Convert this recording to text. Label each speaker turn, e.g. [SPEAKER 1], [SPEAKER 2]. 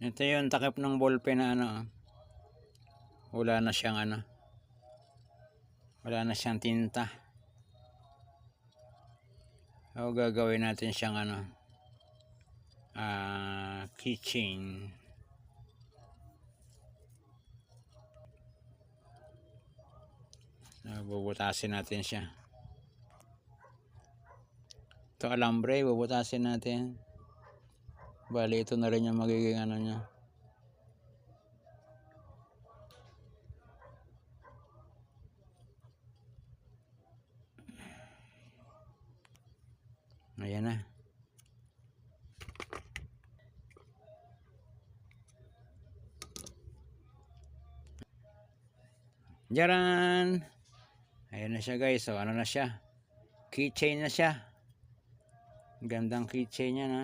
[SPEAKER 1] Ito yung takip ng ballpen na ano. Wala na siyang ano. Wala na siyang tinta. O gagawin natin siyang ano. Keychain. Bubutasin natin siya. Ito alambre, bubutasin natin. Bali ito na rin yung magiging ano niya. Ayan na. Jaran! Ayan na siya guys. So ano na siya? Keychain na siya. Gandang keychain niya na.